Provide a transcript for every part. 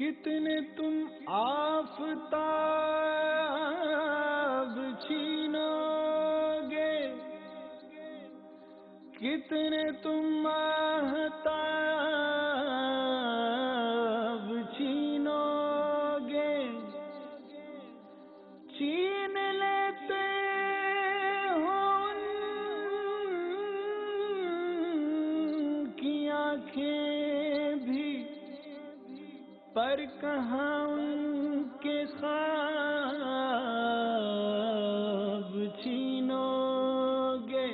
کتنے تم آفتاب چھینو گے، کتنے تم ماہتاب چھینو گے، چھین لیتے ہو ان کی آنکھیں بھی، پر کہاں ان کے خواب چھینو گے۔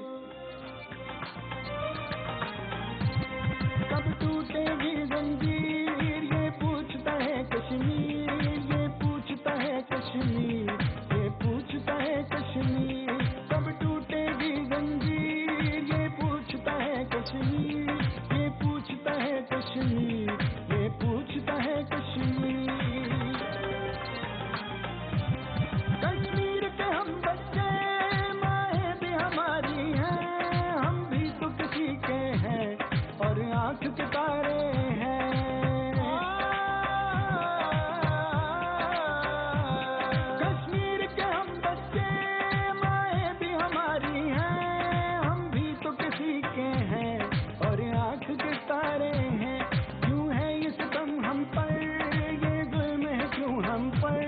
کب ٹوٹے گی زنجیر یہ پوچھتا ہے کشمیر، یہ پوچھتا ہے کشمیر، یہ پوچھتا ہے کشمیر۔ کب ٹوٹے گی زنجیر یہ پوچھتا ہے کشمیر، یہ پوچھتا ہے کشمیر، یہ پوچھتا ہے کشمیر۔ کشمیر کے ہم بچے مائیں بھی ہماری ہیں، ہم بھی تو کسی کے ہیں اور آنکھ کے تارے ہیں۔ کشمیر کے ہم بچے مائیں بھی ہماری ہیں، ہم بھی تو کسی کے ہیں اور آنکھ کے تارے ہیں۔ کیوں ہے یہ ستم ہم پر، یہ ظلم ہے کیوں ہم پر،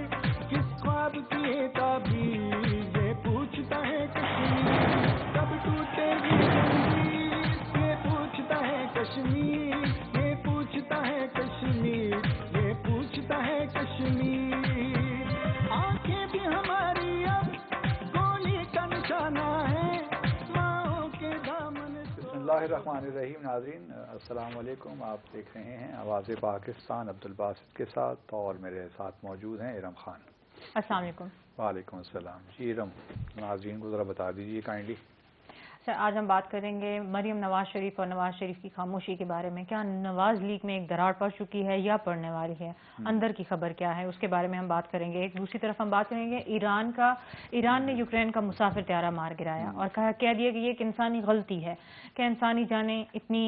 کس خواب کی تعبیر یہ پوچھتا ہے کشمیر۔ کب ٹوٹے گی زنجیر یہ پوچھتا ہے کشمیر، یہ پوچھتا ہے کشمیر، یہ پوچھتا ہے کشمیر۔ آنکھیں بھی ہماری اب گولی کا نشانہ ہے، ماؤں کے دامن بسم اللہ الرحمن الرحیم۔ ناظرین السلام علیکم، آپ دیکھ رہے ہیں آواز پاکستان عبدالباسط کے ساتھ، اور میرے ساتھ موجود ہیں ارم خان۔ السلام علیکم۔ وعلیکم السلام۔ جی ارم، ناظرین کو ذرا بتا دیجیے کائنڈلی۔ سر آج ہم بات کریں گے مریم نواز شریف اور نواز شریف کی خاموشی کے بارے میں۔ کیا نواز لیگ میں ایک دراڑ پڑ چکی ہے یا پڑنے والی ہے؟ اندر کی خبر کیا ہے اس کے بارے میں ہم بات کریں گے۔ ایک دوسری طرف ہم بات کریں گے ایران نے یوکرین کا مسافر طیارہ مار گرایا اور کہہ دیا کہ یہ ایک انسانی غلطی ہے، کہ انسانی جانیں اتنی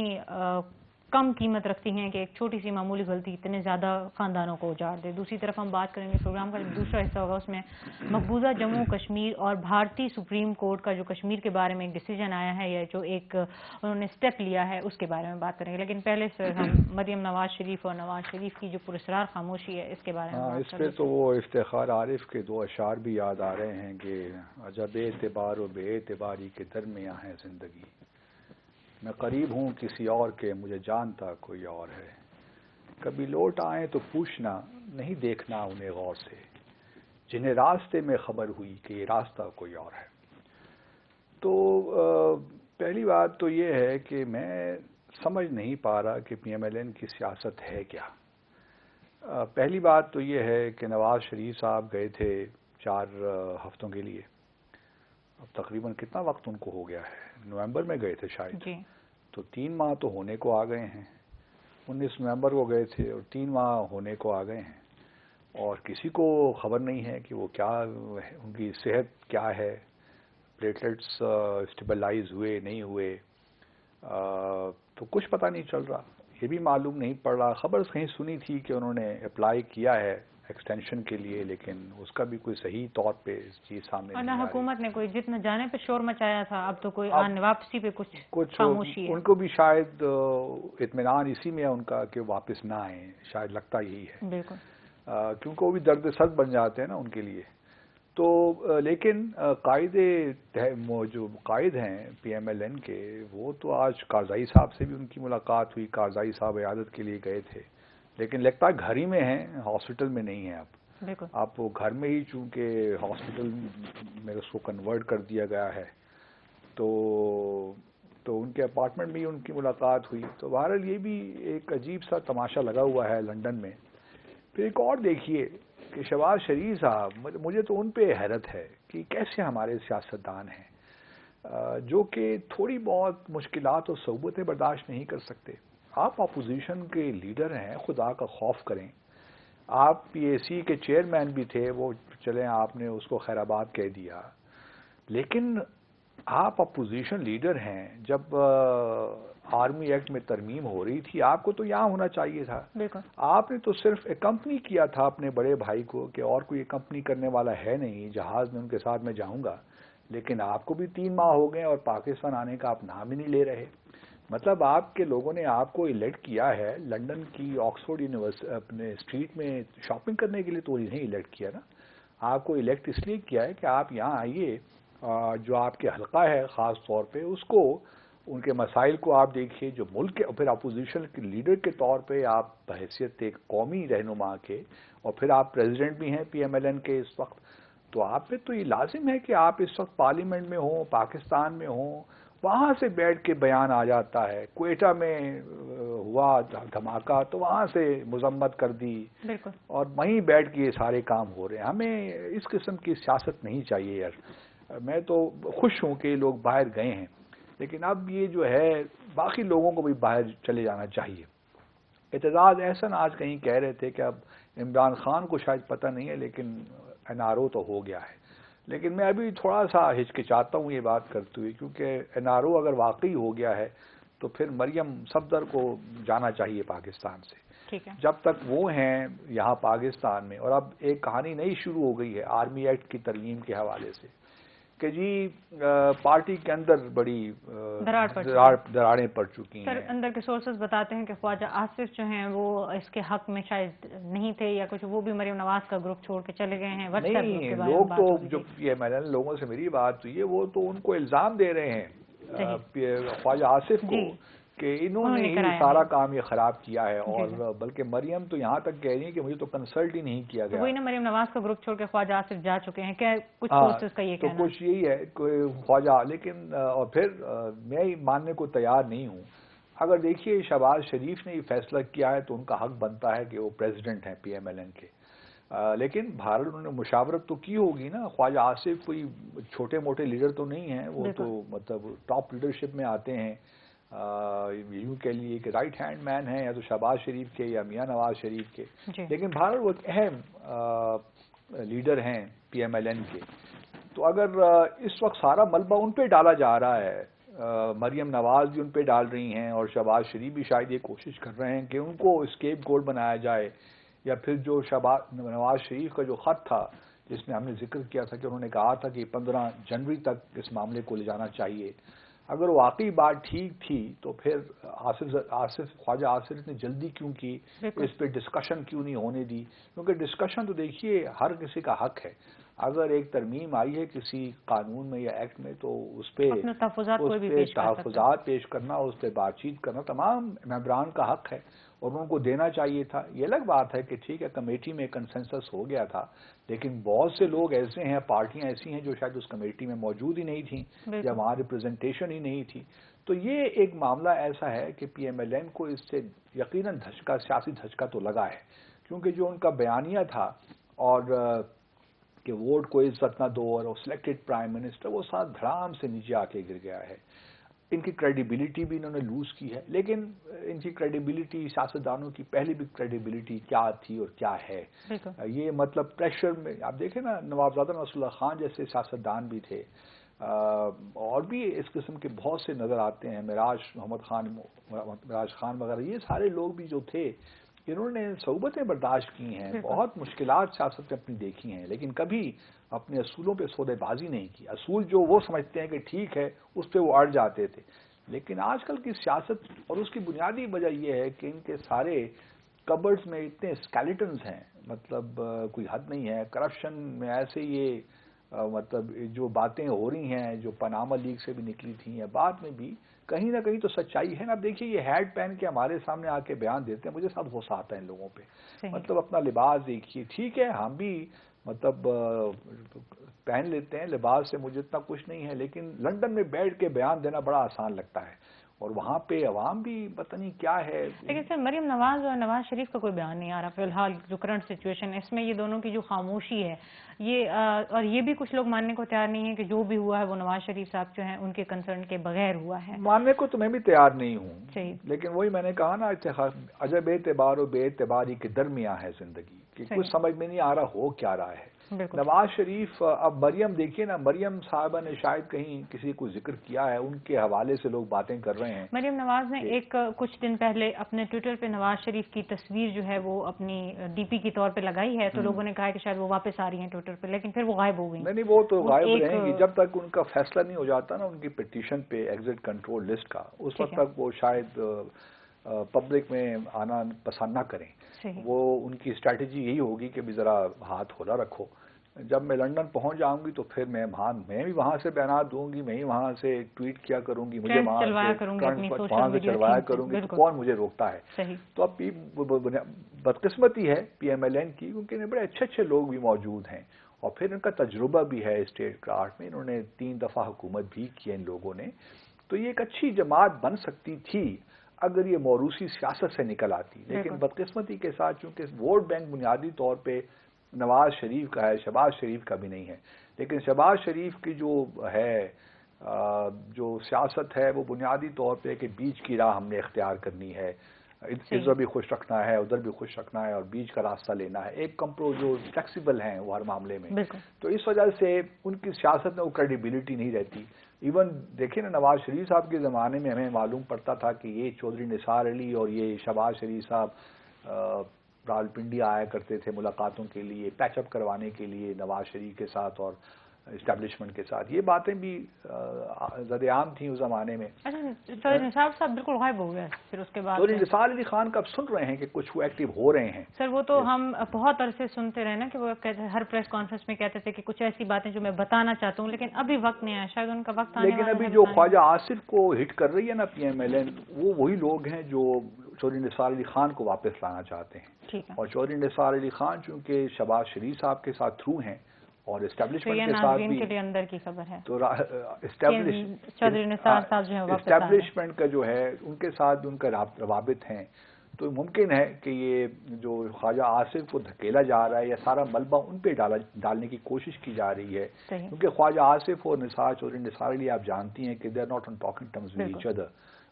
کم قیمت رکھتی ہیں کہ ایک چھوٹی سی معمولی غلطی اتنے زیادہ خاندانوں کو اجاڑ دے۔ دوسری طرف ہم بات کریں گے، پروگرام کا دوسرا حصہ ہوگا، اس میں مقبوضہ جموں کشمیر اور بھارتی سپریم کورٹ کا جو کشمیر کے بارے میں ایک ڈیسیجن آیا ہے یا جو ایک انہوں نے سٹیپ لیا ہے اس کے بارے میں بات کریں گے۔ لیکن پہلے سے ہم مریم نواز شریف اور نواز شریف کی جو پراسرار خاموشی ہے اس کے بارے میں بات اس پہ تو وہ افتخار عارف کے دو اشعار بھی یاد آ رہے ہیں کہ عجب اعتبار و بے اعتباری کے درمیاں ہے زندگی، میں قریب ہوں کسی اور کے مجھے جانتا کوئی اور ہے، کبھی لوٹ آئیں تو پوچھنا نہیں دیکھنا انہیں غور سے، جنہیں راستے میں خبر ہوئی کہ یہ راستہ کوئی اور ہے۔ تو پہلی بات تو یہ ہے کہ میں سمجھ نہیں پا رہا کہ پی ایم ایل این کی سیاست ہے کیا۔ پہلی بات تو یہ ہے کہ نواز شریف صاحب گئے تھے 4 ہفتوں کے لیے، اب تقریباً کتنا وقت ان کو ہو گیا ہے، نومبر میں گئے تھے شاید جی، تو 3 ماہ تو ہونے کو آ گئے ہیں۔ 19 نومبر کو گئے تھے اور 3 ماہ ہونے کو آ گئے ہیں، اور کسی کو خبر نہیں ہے کہ وہ کیا ان کی صحت کیا ہے، پلیٹلیٹس اسٹیبلائز ہوئے نہیں ہوئے، تو کچھ پتہ نہیں چل رہا، یہ بھی معلوم نہیں پڑ رہا۔ خبر کہیں سنی تھی کہ انہوں نے اپلائی کیا ہے ایکسٹینشن کے لیے، لیکن اس کا بھی کوئی صحیح طور پہ چیز سامنے نہیں آ رہی۔ حکومت نے کوئی جتنا جانے پہ شور مچایا تھا، اب تو کوئی واپسی پہ کچھ خاموشی ہے۔ ان کو بھی شاید اطمینان اسی میں ہے ان کا کہ واپس نہ آئیں، شاید لگتا یہی ہے، بالکل، کیونکہ وہ بھی درد سر بن جاتے ہیں نا ان کے لیے۔ تو لیکن جو قائد ہیں پی ایم ایل این کے، وہ تو آج کارزائی صاحب سے بھی ان کی ملاقات ہوئی، کارزائی صاحب عیادت کے لیے گئے تھے، لیکن لگتا ہے گھر ہی میں ہیں، ہاسپٹل میں نہیں ہیں اب۔ بالکل، آپ وہ گھر میں ہی، چونکہ ہاسپٹل میں اس کو کنورٹ کر دیا گیا ہے، تو ان کے اپارٹمنٹ میں ہی ان کی ملاقات ہوئی۔ تو بہرحال یہ بھی ایک عجیب سا تماشا لگا ہوا ہے لندن میں۔ پھر ایک اور دیکھیے کہ شہباز شریف صاحب، مجھے تو ان پہ حیرت ہے کہ کیسے ہمارے سیاستدان ہیں جو کہ تھوڑی بہت مشکلات اور صعوبتیں برداشت نہیں کر سکتے۔ آپ اپوزیشن کے لیڈر ہیں، خدا کا خوف کریں۔ آپ پی اے سی کے چیئرمین بھی تھے، وہ چلیں آپ نے اس کو خیر آباد کہہ دیا، لیکن آپ اپوزیشن لیڈر ہیں، جب آرمی ایکٹ میں ترمیم ہو رہی تھی، آپ کو تو یہاں ہونا چاہیے تھا. بالکل. آپ نے تو صرف اکمپنی کیا تھا اپنے بڑے بھائی کو کہ اور کوئی اکمپنی کرنے والا ہے نہیں، جہاز میں ان کے ساتھ میں جاؤں گا. لیکن آپ کو بھی 3 ماہ ہو گئے اور پاکستان آنے کا آپ نام ہی نہیں لے رہے. مطلب آپ کے لوگوں نے آپ کو الیکٹ کیا ہے لندن کی آکسفورڈ یونیورسٹی اپنے اسٹریٹ میں شاپنگ کرنے کے لیے تو نہیں الیکٹ کیا نا. آپ کو الیکٹ اس لیے کیا ہے کہ آپ یہاں آئیے، جو آپ کے حلقہ ہے خاص طور پہ اس کو، ان کے مسائل کو آپ دیکھیے، جو ملک کے پھر اپوزیشن کے لیڈر کے طور پہ آپ بحیثیت ایک قومی رہنما کے، اور پھر آپ پریزیڈنٹ بھی ہیں پی ایم ایل این کے اس وقت، تو آپ پہ تو یہ لازم ہے کہ آپ اس وقت پارلیمنٹ میں ہوں، پاکستان میں ہوں، وہاں سے بیٹھ کے بیان آ جاتا ہے. کوئٹہ میں ہوا دھماکہ تو وہاں سے مذمت کر دی، بالکل. اور وہیں بیٹھ کے یہ سارے کام ہو رہے ہیں. ہمیں اس قسم کی سیاست نہیں چاہیے یار. میں تو خوش ہوں کہ یہ لوگ باہر گئے ہیں، لیکن اب یہ جو ہے باقی لوگوں کو بھی باہر چلے جانا چاہیے. اعتزاز احسن آج کہیں کہہ رہے تھے کہ اب عمران خان کو شاید پتہ نہیں ہے لیکن این آر او تو ہو گیا ہے. لیکن میں ابھی تھوڑا سا ہچکچاتا ہوں یہ بات کرتے ہوئے، کیونکہ این آر او اگر واقعی ہو گیا ہے تو پھر مریم صفدر کو جانا چاہیے پاکستان سے. ٹھیک ہے. جب تک وہ ہیں یہاں پاکستان میں. اور اب ایک کہانی نئی شروع ہو گئی ہے آرمی ایکٹ کی ترمیم کے حوالے سے کہ جی پارٹی کے اندر بڑی دراڑیں پڑ چکی ہیں. اندر کے سورسز بتاتے ہیں کہ خواجہ آصف جو ہیں وہ اس کے حق میں شاید نہیں تھے یا کچھ، وہ بھی مریم نواز کا گروپ چھوڑ کے چلے گئے ہیں. نہیں، لوگ تو جو میں نے لوگوں سے میری بات ہوئی ہے وہ تو ان کو الزام دے رہے ہیں خواجہ آصف کو کہ انہوں نے ہی سارا کام یہ خراب کیا ہے. اور بلکہ مریم تو یہاں تک کہہ رہی ہیں کہ مجھے تو کنسلٹ ہی نہیں کیا گیا. وہی نا، مریم نواز کا گروپ چھوڑ کے خواجہ آصف جا چکے ہیں. کیا کچھ سورسز کا یہ کہنا ہے؟ تو کچھ یہی ہے خواجہ. لیکن اور پھر میں ماننے کو تیار نہیں ہوں. اگر دیکھیے شہباز شریف نے یہ فیصلہ کیا ہے تو ان کا حق بنتا ہے کہ وہ پریزیڈنٹ ہیں پی ایم ایل این کے. لیکن بھارت انہوں نے مشاورت تو کی ہوگی نا. خواجہ آصف کوئی چھوٹے موٹے لیڈر تو نہیں ہیں، وہ تو مطلب ٹاپ لیڈرشپ میں آتے ہیں. یوں کہہ لیے کہ رائٹ ہینڈ مین ہیں یا تو شہباز شریف کے یا میاں نواز شریف کے. لیکن بھارت وہ ایک اہم لیڈر ہیں پی ایم ایل این کے. تو اگر اس وقت سارا ملبہ ان پہ ڈالا جا رہا ہے، مریم نواز بھی ان پہ ڈال رہی ہیں اور شہباز شریف بھی شاید یہ کوشش کر رہے ہیں کہ ان کو اسکیپ گولڈ بنایا جائے، یا پھر جو نواز شریف کا جو خط تھا جس میں ہم نے ذکر کیا تھا کہ انہوں نے کہا تھا کہ 15 جنوری تک اس معاملے کو لے جانا چاہیے، اگر واقعی بات ٹھیک تھی تو پھر خواجہ آصف نے جلدی کیوں کی، اس پہ ڈسکشن کیوں نہیں ہونے دی؟ کیونکہ ڈسکشن تو دیکھیے ہر کسی کا حق ہے. اگر ایک ترمیم آئی ہے کسی قانون میں یا ایکٹ میں تو اس پہ تحفظات پیش کرنا، اس پہ بات چیت کرنا تمام ممبران کا حق ہے اور ان کو دینا چاہیے تھا. یہ الگ بات ہے کہ ٹھیک ہے کمیٹی میں کنسنسس ہو گیا تھا، لیکن بہت سے لوگ ایسے ہیں، پارٹیاں ایسی ہیں جو شاید اس کمیٹی میں موجود ہی نہیں تھیں یا وہاں ریپرزنٹیشن ہی نہیں تھی. تو یہ ایک معاملہ ایسا ہے کہ پی ایم ایل این کو اس سے یقیناً دھچکا، سیاسی دھچکا تو لگا ہے، کیونکہ جو ان کا بیانیہ تھا اور کہ ووٹ کو عزت نہ دو اور سلیکٹڈ پرائم منسٹر، وہ ساتھ دھڑام سے نیچے آ کے گر گیا ہے. ان کی کریڈیبلٹی بھی انہوں نے لوز کی ہے. لیکن ان کی کریڈیبلٹی، سیاستدانوں کی پہلے بھی کریڈیبلٹی کیا تھی اور کیا ہے، یہ مطلب پریشر میں آپ دیکھیں نا، نوابزادہ نصر اللہ خان جیسے سیاستدان بھی تھے، اور بھی اس قسم کے بہت سے نظر آتے ہیں، معراج خان وغیرہ، یہ سارے لوگ بھی جو تھے انہوں نے صعوبتیں برداشت کی ہیں، بہت مشکلات سیاست میں اپنی دیکھی ہیں، لیکن کبھی اپنے اصولوں پہ سودے بازی نہیں کی. اصول جو وہ سمجھتے ہیں کہ ٹھیک ہے اس پہ وہ اڑ جاتے تھے. لیکن آج کل کی سیاست، اور اس کی بنیادی وجہ یہ ہے کہ ان کے سارے کبرڈز میں اتنے اسکیلیٹنز ہیں، مطلب کوئی حد نہیں ہے. کرپشن میں ایسے یہ مطلب جو باتیں ہو رہی ہیں جو پاناما لیک سے بھی نکلی تھیں یا بعد میں بھی، کہیں نہ کہیں تو سچائی ہے نا. اب دیکھیے یہ ہیڈ پہن کے ہمارے سامنے آ کے بیان دیتے ہیں، مجھے سب غصہ آتا ہے ان لوگوں پہ. مطلب اپنا لباس دیکھیے، ٹھیک ہے ہم بھی مطلب پہن لیتے ہیں لباس سے، مجھے اتنا کچھ نہیں ہے، لیکن لندن میں بیٹھ کے بیان دینا بڑا آسان لگتا ہے اور وہاں پہ عوام بھی پتہ نہیں کیا ہے. لیکن سر مریم نواز اور نواز شریف کا کوئی بیان نہیں آ رہا فی الحال جو کرنٹ سچویشن ہے اس میں. یہ دونوں کی جو خاموشی ہے یہ اور یہ بھی کچھ لوگ ماننے کو تیار نہیں ہے کہ جو بھی ہوا ہے وہ نواز شریف صاحب جو ہیں ان کے کنسرن کے بغیر ہوا ہے. ماننے کو تو میں بھی تیار نہیں ہوں، لیکن وہی میں نے کہا نا، عجب اعتبار و بے اعتباری کے درمیان ہے زندگی، کہ کچھ سمجھ میں نہیں آ رہا ہو کیا رہا ہے. نواز شریف اب مریم دیکھیے نا، مریم صاحبہ نے شاید کہیں کسی کو ذکر کیا ہے، ان کے حوالے سے لوگ باتیں کر رہے ہیں۔ مریم نواز نے ایک کچھ دن پہلے اپنے ٹویٹر پہ نواز شریف کی تصویر جو ہے وہ اپنی ڈی پی کے طور پہ لگائی ہے، تو لوگوں نے کہا کہ شاید وہ واپس آ رہی ہیں ٹویٹر پہ، لیکن پھر وہ غائب ہو گئی۔ نہیں وہ تو غائب رہیں گی جب تک ان کا فیصلہ نہیں ہو جاتا نا ان کی پٹیشن پہ ایگزٹ کنٹرول لسٹ کا، اس وقت تک وہ شاید پبلک میں آنا پسند نہ کریں۔ وہ ان کی اسٹریٹجی یہی ہوگی کہ بھی ذرا ہاتھ کھولا رکھو، جب میں لندن پہنچ جاؤں گی تو پھر میں بھی وہاں سے بیانات دوں گی، میں ہی وہاں سے ٹویٹ کیا کروں گی، مجھے وہاں سے چلوایا کروں گی، تو کون مجھے روکتا ہے؟ تو اب بدقسمتی ہے پی ایم ایل این کی، کیونکہ بڑے اچھے اچھے لوگ بھی موجود ہیں اور پھر ان کا تجربہ بھی ہے اسٹیٹ کراٹ میں، انہوں نے 3 دفعہ حکومت بھی کی ان لوگوں نے، تو یہ ایک اچھی جماعت بن سکتی تھی اگر یہ موروثی سیاست سے نکل آتی، لیکن بدقسمتی کے ساتھ چونکہ ووٹ بینک بنیادی طور پہ نواز شریف کا ہے، شہباز شریف کا بھی نہیں ہے، لیکن شہباز شریف کی جو ہے جو سیاست ہے وہ بنیادی طور پہ کہ بیچ کی راہ ہم نے اختیار کرنی ہے، ادھر بھی خوش رکھنا ہے ادھر بھی خوش رکھنا ہے اور بیچ کا راستہ لینا ہے، ایک جو فلیکسیبل ہیں وہ ہر معاملے میں، تو اس وجہ سے ان کی سیاست میں وہ کریڈیبلٹی نہیں رہتی۔ ایون دیکھیں نا نواز شریف صاحب کے زمانے میں ہمیں معلوم پڑتا تھا کہ یہ چودھری نثار علی اور یہ شہباز شریف صاحب راولپنڈی آیا کرتے تھے ملاقاتوں کے لیے، پیچ اپ کروانے کے لیے نواز شریف کے ساتھ اور اسٹیبلشمنٹ کے ساتھ، یہ باتیں بھی زد عام تھیں اس زمانے میں۔ چودھری نثار صاحب بالکل غائب ہو گئے پھر اس کے بعد۔ چودھری نثار علی خان کا اب سن رہے ہیں کہ کچھ وہ ایکٹیو ہو رہے ہیں سر، وہ تو ہم بہت عرصے سنتے رہے نا کہ وہ ہر پریس کانفرنس میں کہتے تھے کہ کچھ ایسی باتیں جو میں بتانا چاہتا ہوں، لیکن ابھی وقت نہیں آیا، شاید ان کا وقت آنے والا ہے۔ لیکن ابھی جو خواجہ آصف کو ہٹ کر رہی ہے نا پی ایم ایل این، وہ وہی لوگ ہیں جو چودھری نثار علی خان کو واپس لانا چاہتے ہیں، اور چودھری نثار علی خان چونکہ شہباز شریف صاحب کے ساتھ تھرو ہیں اور اسٹیبلشمنٹ کے ساتھ بھی، اندر کی خبر ہے تو اسٹیبلشمنٹ کا جو ہے ان کے ساتھ ان کا روابط ہیں، تو ممکن ہے کہ یہ جو خواجہ آصف کو دھکیلا جا رہا ہے یا سارا ملبہ ان پہ ڈالنے کی کوشش کی جا رہی ہے، کیونکہ خواجہ آصف اور چودھری نثار علی آپ جانتی ہیں کہ they are not on talking terms with each other,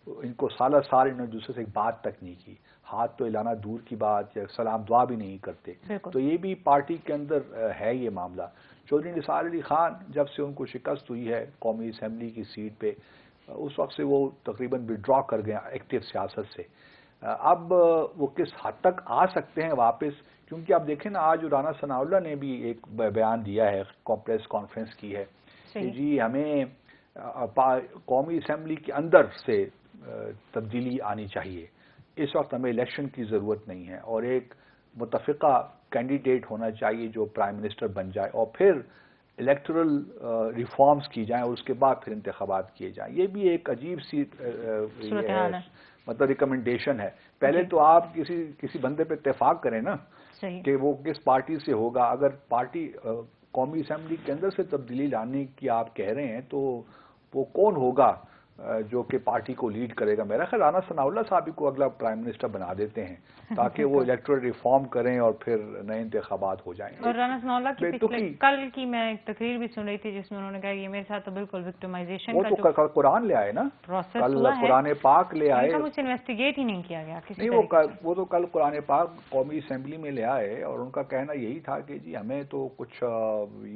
ان کو سال انہوں نے دوسرے سے ایک بات تک نہیں کی، ہاتھ تو ہلانا دور کی بات، یا سلام دعا بھی نہیں کرتے، تو یہ بھی پارٹی کے اندر ہے یہ معاملہ۔ چودھری نثار علی خان جب سے ان کو شکست ہوئی ہے قومی اسمبلی کی سیٹ پہ، اس وقت سے وہ تقریباً وڈرا کر گئے ایکٹیو سیاست سے، اب وہ کس حد تک آ سکتے ہیں واپس، کیونکہ آپ دیکھیں نا آج رانا ثناء اللہ نے بھی ایک بیان دیا ہے، پریس کانفرنس کی ہے کہ جی ہمیں قومی اسمبلی کے اندر سے تبدیلی آنی چاہیے، اس وقت ہمیں الیکشن کی ضرورت نہیں ہے اور ایک متفقہ کینڈیڈیٹ ہونا چاہیے جو پرائم منسٹر بن جائے، اور پھر الیکٹورل ریفارمز کی جائیں اور اس کے بعد پھر انتخابات کیے جائیں۔ یہ بھی ایک عجیب سی مطلب ریکمنڈیشن ہے، پہلے تو آپ کسی بندے پہ اتفاق کریں نا کہ وہ کس پارٹی سے ہوگا، اگر پارٹی قومی اسمبلی کے اندر سے تبدیلی لانے کی آپ کہہ رہے ہیں تو وہ کون ہوگا جو کہ پارٹی کو لیڈ کرے گا؟ میرا خیال رانا ثناء اللہ صاحب کو اگلا پرائم منسٹر بنا دیتے ہیں تاکہ وہ الیکٹورل ریفارم کریں اور پھر نئے انتخابات ہو جائیں۔ اور رانا ثناء اللہ کی کل کی میں ایک تقریر بھی سن رہی تھی جس میں انہوں نے کہا کہ میرے ساتھ تو بالکل وکٹمائزیشن وہ تو کل قرآن لے آئے نا، کل قرآن پاک لے آئے، مجھ سے انویسٹیگیٹ ہی نہیں کیا گیا کسی نہیں، وہ تو کل قرآن پاک قومی اسمبلی میں لے آئے اور ان کا کہنا یہی تھا کہ جی ہمیں تو کچھ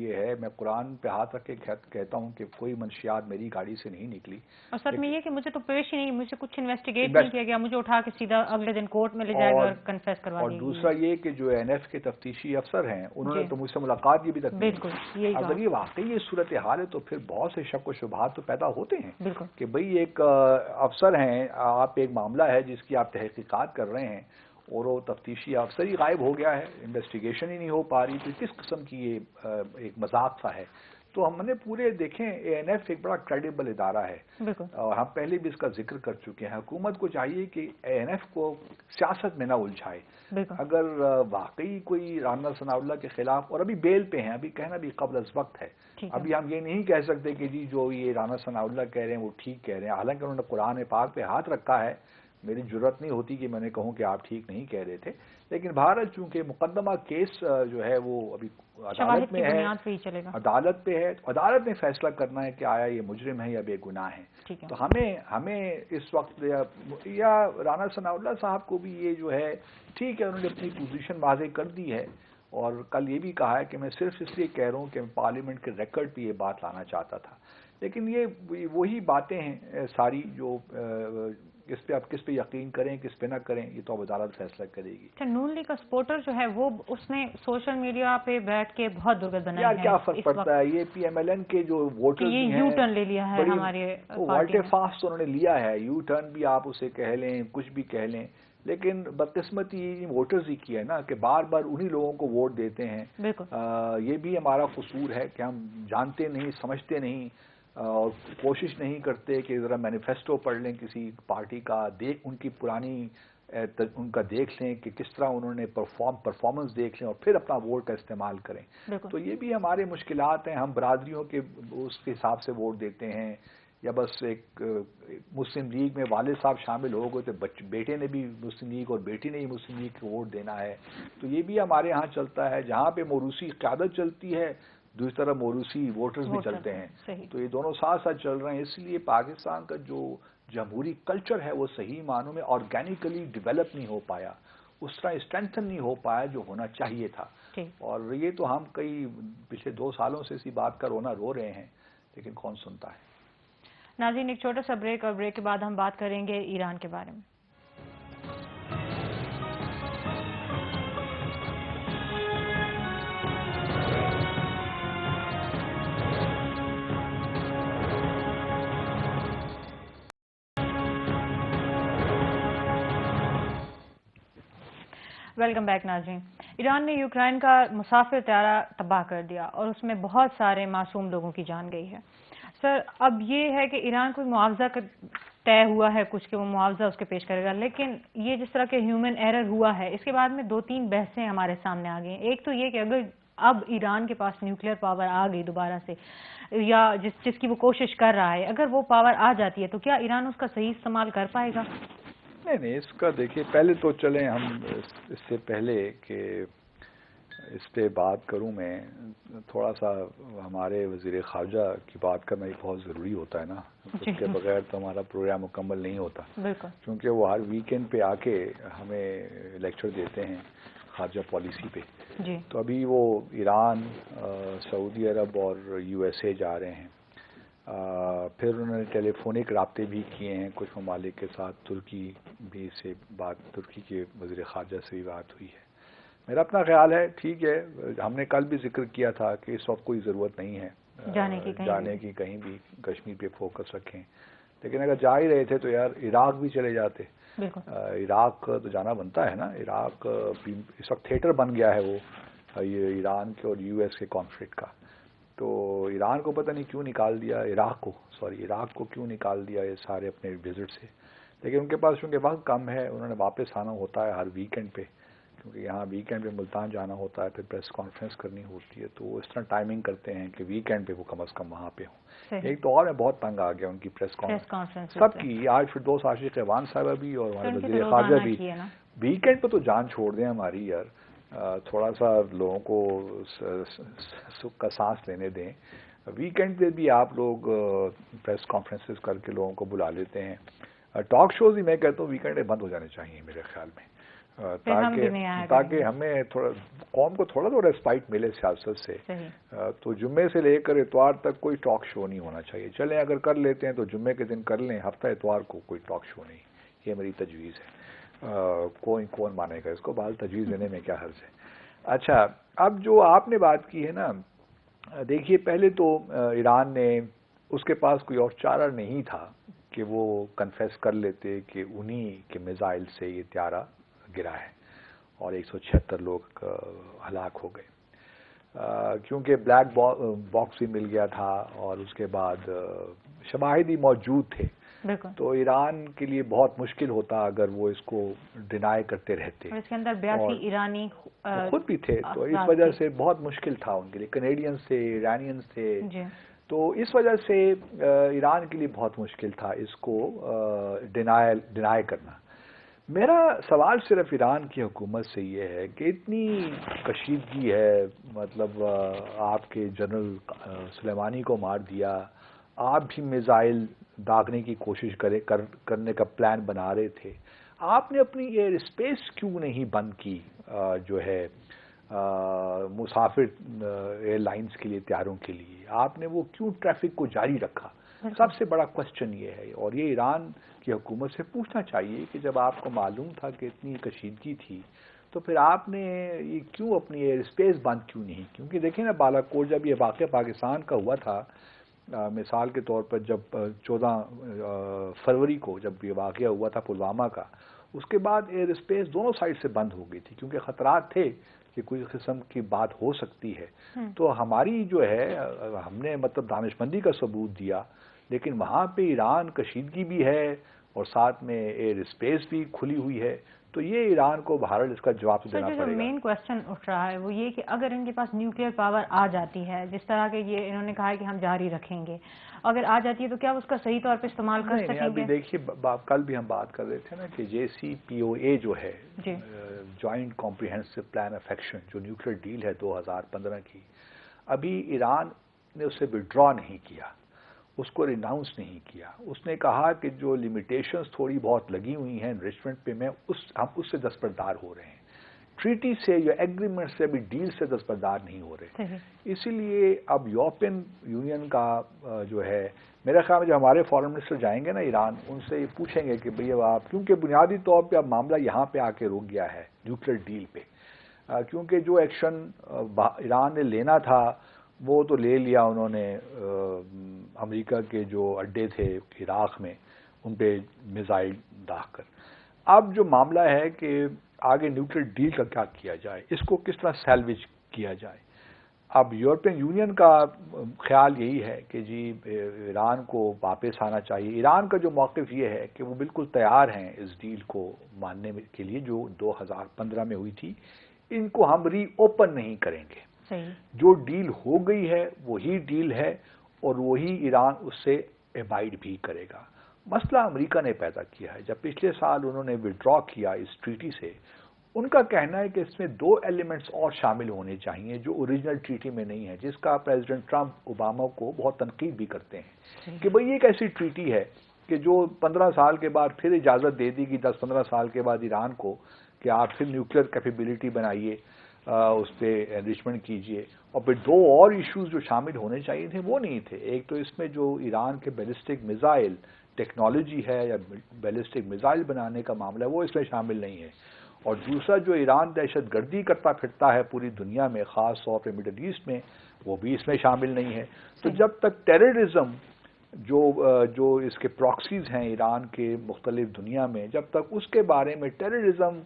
یہ ہے، میں قرآن پہ ہاتھ رکھ کے کہتا ہوں کہ کوئی منشیات میری گاڑی سے نہیں نکلی، اور ساتھ میں یہ کہ مجھے تو پیش ہی نہیں، مجھ سے کچھ انویسٹیگیٹ نہیں کیا گیا، مجھے اٹھا کے سیدھا اگلے دن کورٹ میں لے جائے گا اور کنفیس کروا دیا۔ اور دوسرا یہ کہ جو این ایف کے تفتیشی افسر ہیں انہوں نے تو مجھ سے ملاقات کی بھی تک نہیں، اگر یہ واقعی یہ صورتحال ہے تو پھر بہت سے شک و شبہات تو پیدا ہوتے ہیں کہ بھئی ایک افسر ہیں، آپ ایک معاملہ ہے جس کی آپ تحقیقات کر رہے ہیں اور وہ تفتیشی افسر ہی غائب ہو گیا ہے، انویسٹیگیشن ہی نہیں ہو پا رہی، تو کس قسم کی یہ ایک مذاق سا ہے؟ تو ہم نے پورے دیکھیں اے این ایف ایک بڑا کریڈیبل ادارہ ہے اور ہم پہلے بھی اس کا ذکر کر چکے ہیں، حکومت کو چاہیے کہ اے این ایف کو سیاست میں نہ الجھائے، اگر واقعی کوئی رانا ثناء اللہ کے خلاف، اور ابھی بیل پہ ہیں، ابھی کہنا بھی قبل از وقت ہے، ابھی ہم یہ نہیں کہہ سکتے کہ جی جو یہ رانا ثناء اللہ کہہ رہے ہیں وہ ٹھیک کہہ رہے ہیں، حالانکہ انہوں نے قرآن پاک پہ ہاتھ رکھا ہے، میری جرت نہیں ہوتی کہ میں نے کہوں کہ آپ ٹھیک نہیں کہہ رہے تھے، لیکن بھارت چونکہ مقدمہ کیس جو ہے وہ ابھی عدالت میں ہے، عدالت پہ ہے، عدالت نے فیصلہ کرنا ہے کہ آیا یہ مجرم ہے یا بے گناہ ہے، تو ہمیں اس وقت یا رانا ثناء اللہ صاحب کو بھی یہ جو ہے ٹھیک ہے، انہوں نے اپنی پوزیشن واضح کر دی ہے اور کل یہ بھی کہا ہے کہ میں صرف اس لیے کہہ رہا ہوں کہ میں پارلیمنٹ کے ریکارڈ پہ یہ بات لانا چاہتا تھا، لیکن یہ وہی باتیں ہیں ساری جو اس پہ آپ کس پہ یقین کریں کس پہ نہ کریں یہ تو اب عدالت فیصلہ کرے گی. نون لیگ کا سپورٹر جو ہے وہ اس نے سوشل میڈیا پہ بیٹھ کے بہت درگت بنائی ہے. یار کیا فرق پڑتا ہے، یہ پی ایم ایل این کے جو ووٹرز ہیں یو ٹرن لے لیا ہے ہمارے والٹے فاسٹ انہوں نے لیا ہے، یو ٹرن بھی آپ اسے کہہ لیں کچھ بھی کہہ لیں، لیکن بدقسمتی ووٹرز ہی کی ہے نا کہ بار بار انہی لوگوں کو ووٹ دیتے ہیں. یہ بھی ہمارا قصور ہے کہ ہم جانتے نہیں سمجھتے نہیں اور کوشش نہیں کرتے کہ ذرا مینیفیسٹو پڑھ لیں کسی پارٹی کا، ان کی پرانی ان کا دیکھ لیں کہ کس طرح انہوں نے پرفارمنس دیکھ لیں اور پھر اپنا ووٹ کا استعمال کریں. تو یہ بھی ہمارے مشکلات ہیں، ہم برادریوں کے اس کے حساب سے ووٹ دیتے ہیں، یا بس ایک مسلم لیگ میں والد صاحب شامل ہو گئے تو بیٹے نے بھی مسلم لیگ اور بیٹی نے ہی مسلم لیگ کو ووٹ دینا ہے. تو یہ بھی ہمارے ہاں چلتا ہے، جہاں پہ موروثی قیادت چلتی ہے دوسری طرف موروثی ووٹرز بھی چلتے ہیں. تو یہ دونوں ساتھ ساتھ چل رہے ہیں، اس لیے پاکستان کا جو جمہوری کلچر ہے وہ صحیح معنوں میں آرگینیکلی ڈیولپ نہیں ہو پایا، اس طرح اسٹرینتھن نہیں ہو پایا جو ہونا چاہیے تھا. اور یہ تو ہم پچھلے 2 سالوں سے اسی بات کا رو رہے ہیں، لیکن کون سنتا ہے. ناظرین ایک چھوٹا سا بریک، اور بریک کے بعد ہم بات کریں گے ایران کے بارے میں. ویلکم بیک ناظرین. ایران نے یوکرائن کا مسافر طیارہ تباہ کر دیا اور اس میں بہت سارے معصوم لوگوں کی جان گئی ہے. سر اب یہ ہے کہ ایران کو معاوضہ طے ہوا ہے کچھ کہ وہ معاوضہ اس کے پیش کرے گا، لیکن یہ جس طرح کے ہیومن ایرر ہوا ہے اس کے بعد میں 2-3 بحثیں ہمارے سامنے آ گئی ہیں. ایک تو یہ کہ اگر اب ایران کے پاس نیوکلیئر پاور آ گئی دوبارہ سے، یا جس کی وہ کوشش کر رہا ہے، اگر وہ پاور آ جاتی ہے تو کیا ایران اس کا صحیح استعمال کر پائے گا؟ نہیں اس کا دیکھیے پہلے تو چلیں ہم اس سے پہلے کہ اس پہ بات کروں میں تھوڑا سا ہمارے وزیر خارجہ کی بات کرنا ہی بہت ضروری ہوتا ہے نا، اس کے بغیر تو ہمارا پروگرام مکمل نہیں ہوتا. کیونکہ وہ ہر ویکینڈ پہ آ کے ہمیں لیکچر دیتے ہیں خارجہ پالیسی پہ. تو ابھی وہ ایران، سعودی عرب اور یو ایس اے جا رہے ہیں. پھر انہوں نے ٹیلی فونک رابطے بھی کیے ہیں کچھ ممالک کے ساتھ، ترکی بھی سے بات، ترکی کے وزیر خارجہ سے بھی بات ہوئی ہے. میرا اپنا خیال ہے ٹھیک ہے، ہم نے کل بھی ذکر کیا تھا کہ اس وقت کوئی ضرورت نہیں ہے جانے کی کہیں بھی، کشمیر پہ فوکس رکھیں. لیکن اگر جا ہی رہے تھے تو یار عراق بھی چلے جاتے. عراق تو جانا بنتا ہے نا، عراق اس وقت تھیٹر بن گیا ہے وہ یہ ایران کے اور یو ایس کے کانفلکٹ کا. تو ایران کو پتہ نہیں کیوں نکال دیا، عراق کو کیوں نکال دیا یہ سارے اپنے وزٹ سے. لیکن ان کے پاس چونکہ وقت کم ہے، انہوں نے واپس آنا ہوتا ہے ہر ویکینڈ پہ، کیونکہ یہاں ویکینڈ پہ ملتان جانا ہوتا ہے، پھر پریس کانفرنس کرنی ہوتی ہے. تو وہ اس طرح ٹائمنگ کرتے ہیں کہ ویکینڈ پہ وہ کم از کم وہاں پہ ہوں. ایک تو اور میں بہت تنگ آ گیا ان کی پریس کانفرنس سب کی. آج پھر 2 آشق اعوان صاحبہ بھی اور ہمارے وزیر خارجہ بھی. ویکینڈ پہ تو جان چھوڑ دیں ہماری یار، تھوڑا سا لوگوں کو سکھ کا سانس لینے دیں. ویکینڈ پہ بھی آپ لوگ پریس کانفرنسز کر کے لوگوں کو بلا لیتے ہیں. ٹاک شوز ہی میں کہتا ہوں ویکینڈ پہ بند ہو جانے چاہیے میرے خیال میں، تاکہ ہمیں تھوڑا قوم کو تھوڑا ریسپائٹ ملے سیاست سے. تو جمعے سے لے کر اتوار تک کوئی ٹاک شو نہیں ہونا چاہیے. چلیں اگر کر لیتے ہیں تو جمعے کے دن کر لیں، ہفتہ اتوار کو کوئی ٹاک شو نہیں. یہ میری تجویز ہے. کون مانے گا اس کو، بہرحال تجویز دینے میں کیا حرج ہے. اچھا اب جو آپ نے بات کی ہے نا، دیکھیے پہلے تو ایران نے، اس کے پاس کوئی اور چارہ نہیں تھا کہ وہ کنفیس کر لیتے کہ انہی کے میزائل سے یہ طیارہ گرا ہے اور 176 لوگ ہلاک ہو گئے. کیونکہ بلیک باکس بھی مل گیا تھا اور اس کے بعد شواہد ہی موجود تھے. تو ایران کے لیے بہت مشکل ہوتا اگر وہ اس کو ڈینائی کرتے رہتے. اس کے اندر 82 ایرانی خود بھی تھے، تو اس وجہ سے بہت مشکل تھا ان کے لیے. کینیڈینز تھے، ایرانینز تھے. تو اس وجہ سے ایران کے لیے بہت مشکل تھا اس کو ڈینائی کرنا. میرا سوال صرف ایران کی حکومت سے یہ ہے کہ اتنی کشیدگی ہے، مطلب آپ کے جنرل سلیمانی کو مار دیا، آپ بھی میزائل داغنے کی کوشش کرنے کا پلان بنا رہے تھے. آپ نے اپنی ایئر اسپیس کیوں نہیں بند کی جو ہے مسافر ایئر لائنز کے لیے، طیاروں کے لیے، آپ نے وہ کیوں ٹریفک کو جاری رکھا؟ سب سے بڑا کوشچن یہ ہے، اور یہ ایران کی حکومت سے پوچھنا چاہیے کہ جب آپ کو معلوم تھا کہ اتنی کشیدگی تھی تو پھر آپ نے یہ کیوں اپنی ایئر اسپیس بند کیوں نہیں؟ کیونکہ دیکھیں نا، بالاکوٹ جب یہ واقعہ پاکستان کا ہوا تھا، مثال کے طور پر جب 14 فروری کو جب یہ واقعہ ہوا تھا پلوامہ کا، اس کے بعد ایئر اسپیس دونوں سائڈ سے بند ہو گئی تھی کیونکہ خطرات تھے کہ کوئی قسم کی بات ہو سکتی ہے۔ تو ہماری جو ہے، ہم نے مطلب دانش مندی کا ثبوت دیا، لیکن وہاں پہ ایران کشیدگی بھی ہے اور ساتھ میں ایئر اسپیس بھی کھلی ہوئی ہے، تو یہ ایران کو بہرحال اس کا جواب دینا پڑے گا۔ جو مین کوشچن اٹھ رہا ہے وہ یہ کہ اگر ان کے پاس نیوکلیئر پاور آ جاتی ہے، جس طرح کہ یہ انہوں نے کہا ہے کہ ہم جاری رکھیں گے، اگر آ جاتی ہے تو کیا اس کا صحیح طور پہ استعمال کر سکیں گے؟ ابھی دیکھیے، کل بھی ہم بات کر رہے تھے نا کہ JCPOA جو ہے، joint comprehensive plan of action, جو نیوکلیئر ڈیل ہے 2015 کی، ابھی ایران نے اسے وڈرا نہیں کیا، اس کو ریناؤنس نہیں کیا۔ اس نے کہا کہ جو لیمیٹیشنز تھوڑی بہت لگی ہوئی ہیں انرچمنٹ پہ، ہم اس سے دستبردار ہو رہے ہیں، ٹریٹی سے یا ایگریمنٹ سے، ابھی ڈیل سے دستبردار نہیں ہو رہے۔ اسی لیے اب یورپین یونین کا جو ہے، میرا خیال میں جو ہمارے فارن منسٹر جائیں گے نا ایران، ان سے یہ پوچھیں گے کہ بھئی اب آپ، کیونکہ بنیادی طور پہ اب معاملہ یہاں پہ آ کے رک گیا ہے نیوکلیئر ڈیل پہ، کیونکہ جو ایکشن ایران نے لینا تھا وہ تو لے لیا انہوں نے، امریکہ کے جو اڈے تھے عراق میں ان پہ میزائل داغ کر۔ اب جو معاملہ ہے کہ آگے نیوکلیئر ڈیل کا کیا کیا جائے، اس کو کس طرح سیلویج کیا جائے۔ اب یورپین یونین کا خیال یہی ہے کہ جی ایران کو واپس آنا چاہیے۔ ایران کا جو موقف یہ ہے کہ وہ بالکل تیار ہیں اس ڈیل کو ماننے کے لیے جو 2015 میں ہوئی تھی، ان کو ہم ری اوپن نہیں کریں گے۔ جو ڈیل ہو گئی ہے وہی ڈیل ہے اور وہی ایران اس سے ابائڈ بھی کرے گا۔ مسئلہ امریکہ نے پیدا کیا ہے، جب پچھلے سال انہوں نے وڈرا کیا اس ٹریٹی سے، ان کا کہنا ہے کہ اس میں 2 ایلیمنٹس اور شامل ہونے چاہیے جو اوریجنل ٹریٹی میں نہیں ہے، جس کا پریزیڈنٹ ٹرمپ اوباما کو بہت تنقید بھی کرتے ہیں کہ بھئی یہ ایک ایسی ٹریٹی ہے کہ جو 15 سال کے بعد پھر اجازت دے دی گی، 10-15 سال کے بعد ایران کو، کہ آپ پھر نیوکلیئر کیپیبلٹی بنائیے، اس پہ انریچمنٹ کیجئے، اور پھر 2 اور ایشوز جو شامل ہونے چاہیے تھے وہ نہیں تھے۔ ایک تو اس میں جو ایران کے بیلسٹک میزائل ٹیکنالوجی ہے یا بیلسٹک میزائل بنانے کا معاملہ ہے وہ اس میں شامل نہیں ہے، اور دوسرا جو ایران دہشت گردی کرتا پھرتا ہے پوری دنیا میں، خاص طور پہ مڈل ایسٹ میں، وہ بھی اس میں شامل نہیں ہے۔ تو جب تک ٹیررزم جو اس کے پراکسیز ہیں ایران کے مختلف دنیا میں، جب تک اس کے بارے میں ٹیررزم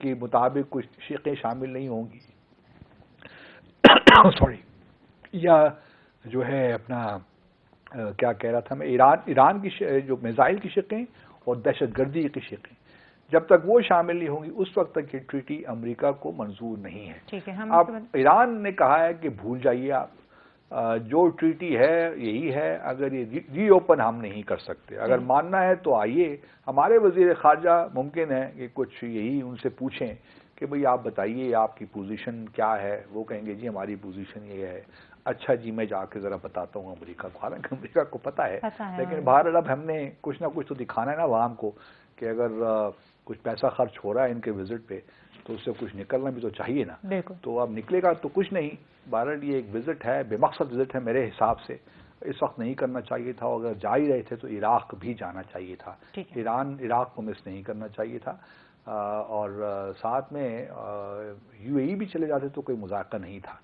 کے مطابق کچھ شقیں شامل نہیں ہوں گی سوری، یا جو ہے اپنا کیا کہہ رہا تھا میں، ایران کی جو میزائل کی شقیں اور دہشت گردی کی شقیں، جب تک وہ شامل نہیں ہوں گی اس وقت تک یہ ٹریٹی امریکہ کو منظور نہیں ہے۔ اب ایران نے کہا ہے کہ بھول جائیے آپ، جو ٹریٹی ہے یہی ہے، اگر یہ ری اوپن ہم نہیں کر سکتے، اگر ماننا ہے تو آئیے۔ ہمارے وزیر خارجہ ممکن ہے کہ کچھ یہی ان سے پوچھیں کہ بھئی آپ بتائیے آپ کی پوزیشن کیا ہے، وہ کہیں گے جی ہماری پوزیشن یہ ہے۔ اچھا جی میں جا کے ذرا بتاتا ہوں امریکہ کو، حالانکہ امریکہ کو پتہ ہے، لیکن بہرحال اب ہم نے کچھ نہ کچھ تو دکھانا ہے نا عوام کو کہ اگر کچھ پیسہ خرچ ہو رہا ہے ان کے وزٹ پہ تو اس سے کچھ نکلنا بھی تو چاہیے نا۔ تو اب نکلے گا تو کچھ نہیں، بہرحال یہ ایک وزٹ ہے، بے مقصد وزٹ ہے میرے حساب سے، اس وقت نہیں کرنا چاہیے تھا، اور اگر جا ہی رہے تھے تو عراق بھی جانا چاہیے تھا، عراق کو مس نہیں کرنا چاہیے تھا، اور ساتھ میں UAE بھی چلے جاتے تو کوئی مذاکرہ نہیں تھا،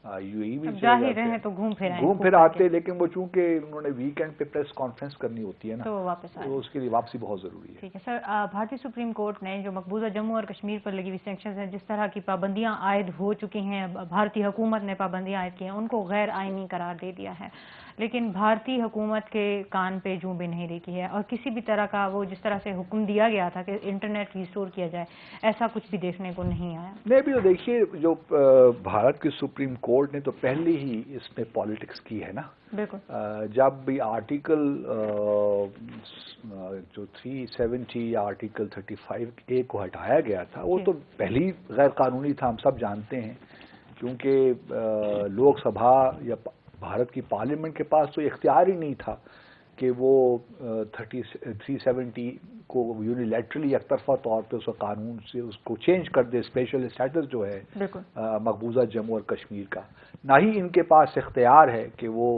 UAE بھی تو گھوم پھر آتے، لیکن وہ چونکہ انہوں نے ویکینڈ پہ پریس کانفرنس کرنی ہوتی ہے نا تو اس کے لیے واپسی بہت ضروری ہے۔ ٹھیک ہے سر، بھارتی سپریم کورٹ نے جو مقبوضہ جموں اور کشمیر پر لگی ہوئی سینکشنز ہیں، جس طرح کی پابندیاں عائد ہو چکی ہیں، بھارتی حکومت نے پابندیاں عائد کی ہیں، ان کو غیر آئینی قرار دے دیا ہے، لیکن بھارتی حکومت کے کان پہ جوں بھی نہیں رکھی ہے، اور کسی بھی طرح کا وہ جس طرح سے حکم دیا گیا تھا کہ انٹرنیٹ ریسٹور کیا جائے، ایسا کچھ بھی دیکھنے کو نہیں آیا۔ نہیں بھی تو دیکھیے، جو بھارت کی سپریم کورٹ نے تو پہلے ہی اس میں پالیٹکس کی ہے نا، بالکل، جب بھی آرٹیکل جو 370 یا آرٹیکل 35A کو ہٹایا گیا تھا، وہ تو پہلی غیر قانونی تھا، ہم سب جانتے ہیں، کیونکہ لوک سبھا یا بھارت کی پارلیمنٹ کے پاس تو اختیار ہی نہیں تھا کہ وہ 370 کو یونیلیٹرلی یک طرفہ طور پہ اس قانون سے اس کو چینج کر دے اسپیشل اسٹیٹس جو ہے مقبوضہ جموں اور کشمیر کا، نہ ہی ان کے پاس اختیار ہے کہ وہ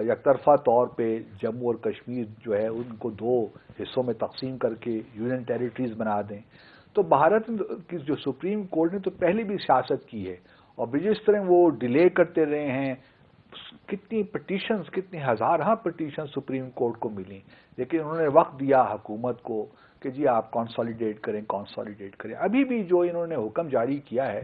یک طرفہ طور پہ جموں اور کشمیر جو ہے ان کو 2 حصوں میں تقسیم کر کے یونین ٹیریٹریز بنا دیں۔ تو بھارت کی جو سپریم کورٹ نے تو پہلے بھی سیاست کی ہے، اور جس طرح وہ ڈیلے کرتے رہے ہیں، کتنی پٹیشنز، کتنی ہزارہ پٹیشن سپریم کورٹ کو ملی، لیکن انہوں نے وقت دیا حکومت کو کہ جی آپ کنسالیڈیٹ کریں۔ ابھی بھی جو انہوں نے حکم جاری کیا ہے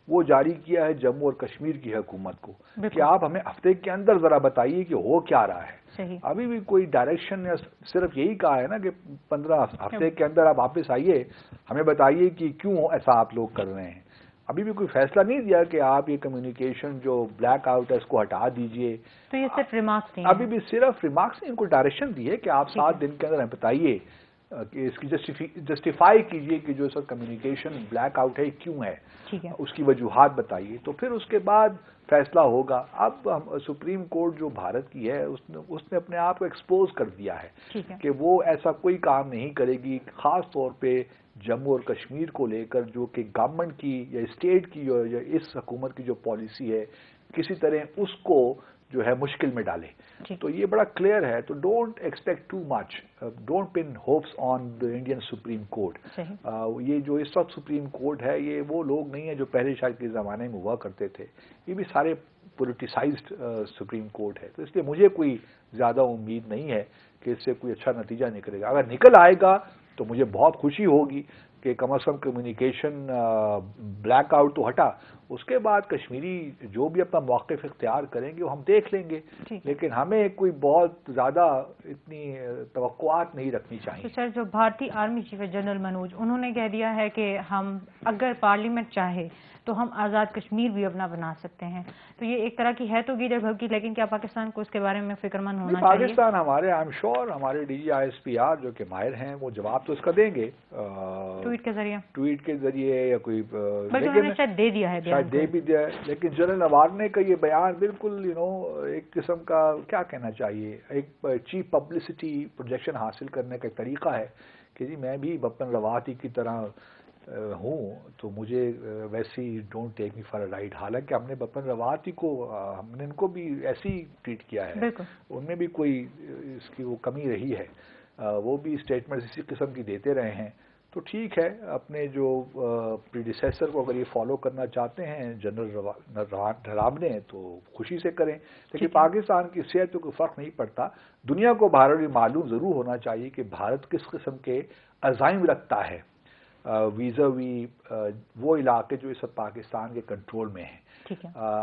وہ جاری کیا ہے جموں اور کشمیر کی حکومت کو کہ آپ ہمیں ہفتے کے اندر ذرا بتائیے کہ ہو کیا رہا ہے۔ ابھی بھی کوئی ڈائریکشن، صرف یہی کہا ہے نا کہ 15 ہفتے کے اندر آپ واپس آئیے، ہمیں بتائیے کہ کیوں ایسا آپ لوگ کر رہے ہیں۔ ابھی بھی کوئی فیصلہ نہیں دیا کہ آپ یہ کمیونیکیشن جو بلیک آؤٹ ہے اس کو ہٹا دیجئے۔ تو یہ صرف ریمارکس نہیں، ابھی بھی صرف ریمارکس نہیں، ان کو ڈائریکشن دی ہے کہ آپ 7 دن کے اندر ہمیں بتائیے کہ اس کی جسٹیفائی کیجئے کہ جو اس وقت کمیونیکیشن بلیک آؤٹ ہے کیوں ہے، اس کی وجوہات بتائیے، تو پھر اس کے بعد فیصلہ ہوگا۔ اب سپریم کورٹ جو بھارت کی ہے اس نے اپنے آپ کو ایکسپوز کر دیا ہے کہ وہ ایسا کوئی کام نہیں کرے گی، خاص طور پہ جموں اور کشمیر کو لے کر جو کہ گورنمنٹ کی یا اسٹیٹ کی یا اس حکومت کی جو پالیسی ہے کسی طرح اس کو جو ہے مشکل میں ڈالے۔ تو یہ بڑا کلیئر ہے، تو don't expect too much, don't pin hopes on the Indian supreme court. یہ جو اس وقت سپریم کورٹ ہے یہ وہ لوگ نہیں ہیں جو پہلے شاید کے زمانے میں ہوا کرتے تھے، یہ بھی سارے پولیٹیسائزڈ سپریم کورٹ ہے، تو اس لیے مجھے کوئی زیادہ امید نہیں ہے کہ اس سے کوئی اچھا نتیجہ نکلے گا۔ اگر نکل آئے گا تو مجھے بہت خوشی ہوگی کہ کم از کم کمیونیکیشن بلیک آؤٹ تو ہٹا، اس کے بعد کشمیری جو بھی اپنا موقف اختیار کریں گے وہ ہم دیکھ لیں گے، لیکن ہمیں کوئی بہت زیادہ اتنی توقعات نہیں رکھنی چاہیے۔ سر، جو بھارتی آرمی چیف جنرل منوج، انہوں نے کہہ دیا ہے کہ ہم اگر پارلیمنٹ چاہے تو ہم آزاد کشمیر بھی اپنا بنا سکتے ہیں، تو یہ ایک طرح کی ہے تو گیدڑ بھب کی، لیکن کیا پاکستان کو اس کے بارے میں فکر مند ہونا چاہیے؟ پاکستان ہمارے آئی ایم شیور ہمارے ڈی جی ISPR جو کہ ماہر ہیں وہ جواب تو اس کا دیں گے ٹویٹ کے ذریعے یا کوئی، شاید دے دیا ہے، شاید دے بھی دیا ہے، لیکن جنرل نوارنے کا یہ بیان بالکل ایک قسم کا کیا کہنا چاہیے، ایک چیپ پبلسٹی پروجیکشن حاصل کرنے کا ایک طریقہ ہے کہ جی میں بھی بپن رواتی کی طرح ہوں تو مجھے ویسی don't take me for a ride. حالانکہ ہم نے بپن رواتی کو ہم نے ان کو بھی ایسی ٹریٹ کیا ہے، ان میں بھی کوئی اس کی وہ کمی رہی ہے، وہ بھی اسٹیٹمنٹ اسی قسم کی دیتے رہے ہیں۔ تو ٹھیک ہے، اپنے جو پریڈیسیسر کو اگر یہ فالو کرنا چاہتے ہیں جنرل نرابنے تو خوشی سے کریں، لیکن پاکستان کی صحت تو کوئی فرق نہیں پڑتا۔ دنیا کو بھارت معلوم ضرور ہونا چاہیے کہ بھارت کس قسم کے عزائم رکھتا ہے ویزاوی وہ علاقے جو اس وقت پاکستان کے کنٹرول میں ہیں۔